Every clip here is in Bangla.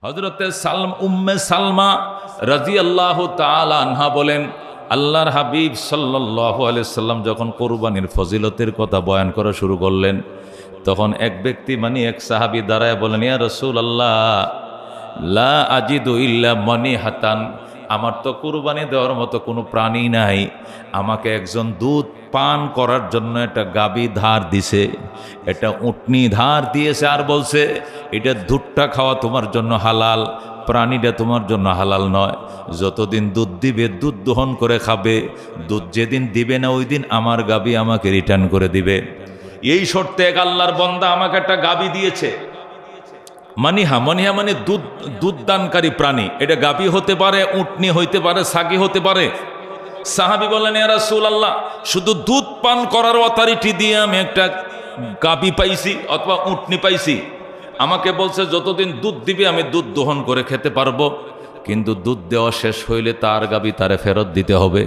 হযরতে উম্মে সালমা রাদিয়াল্লাহু তাআলা আনহা বলেন, আল্লাহর হাবিব সাল্লাল্লাহু আলাইহি সাল্লাম যখন কুরবানির ফজিলতের কথা বয়ান করা শুরু করলেন, তখন এক ব্যক্তি এক সাহাবী দাঁড়ায় বলেন, ইয়া রাসূলুল্লাহ, লা আজিদু ইল্লা মানিহাতান, আমার তো কুরবানি দেওয়ার মতো কোনো প্রাণী নাই। আমাকে একজন দুধ পান করার জন্য একটা গাভী ধার দিছে, এটা উটনি ধার দিয়েছে, আর বলছে এটা দুধটা খাওয়া তোমার জন্য হালাল, প্রাণীটা তোমার জন্য হালাল নয়। যতদিন দুধ দিবে দুধ দহন করে খাবে, দুধ যেদিন দিবে না ওই দিন আমার গাভী আমাকে রিটার্ন করে দিবে। এই শর্তে এক আল্লাহর বান্দা আমাকে একটা গাভী দিয়েছে। মানিহা মানে দুধ দানকারী প্রাণী, এটা গাভী হতে পারে, উটনি হইতে পারে, ছাগি হতে পারে। সাহাবী বলেন, ইয়া রাসূলুল্লাহ, শুধু দুধ পান করার অথরিটি দিয়ে আমি একটা গাভী পাইছি অথবা উটনি পাইছি। আমাকে বলছে যতদিন দুধ দিবে আমি দুধ দহন করে খেতে পারবো, কিন্তু দুধ দেওয়া শেষ হইলে তার গাভী তারে ফেরত দিতে হবে।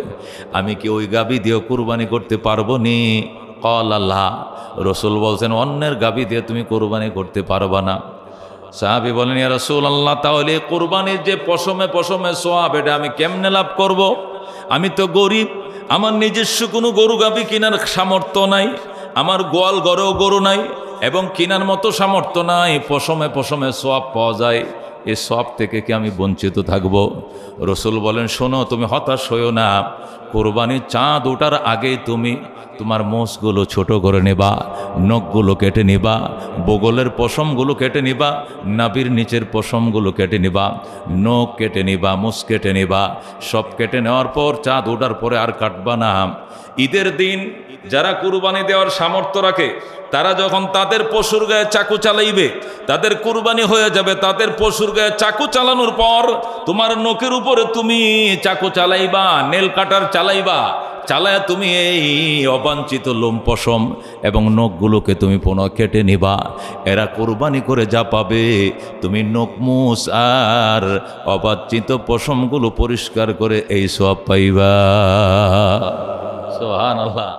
আমি কি ওই গাভী দিয়ে কুরবানি করতে পারবো নি? ক্বাল লা। রাসূল বলছেন, অন্যের গাভী দিয়ে তুমি কুরবানি করতে পারবা না। সাহাবী বলেন, ইয়া রাসূলুল্লাহ, তাহলে কুরবানির যে পশমে পশমে সওয়াব, এটা আমি কেমনে লাভ করব? আমি তো গরিব, আমার নিজস্ব কোনো গরু গাভী কেনার সামর্থ্য নাই, আমার গোয়াল ঘরেও গরু নাই এবং কেনার মতো সামর্থ্য নাই। পশমে পশমে সওয়াব পাওয়া যায়, এই সওয়াব থেকে কি আমি বঞ্চিত থাকব? রাসূল বলেন, শোনো, তুমি হতাশ হইও না, কুরবানির চাঁদ ওঠার আগেই তুমি তোমার মোষগুলো ছোট করে নেবা, নখগুলো কেটে নিবা, বগলের পশমগুলো কেটে নিবা, নাভির নিচের পশমগুলো কেটে নিবা, নখ কেটে নিবা, মোষ কেটে নিবা। সব কেটে নেওয়ার পর চাঁদ ওঠার পরে আর কাটবা না। ঈদের দিন যারা কুরবানি দেওয়ার সামর্থ্য রাখে, তারা যখন তাদের পশুর গায়ে চাকু চালাইবে, তাদের কুরবানি হয়ে যাবে, তাদের পশুর গায়ে চাকু চালানোর পর তোমার নখের উপরে তুমি চাকু চালাইবা, নেল কাটার চালাইবা, চালায় তুমি এই অবাঞ্ছিত লোম পশম এবং নখগুলোকে তুমি পুনঃ কেটে নিবা। এরা কুরবানি করে যা পাবে, তুমি নখ মুছ আর অবাঞ্ছিত পশমগুলো পরিষ্কার করে এই সওয়াব পাইবা। সুবহানাল্লাহ।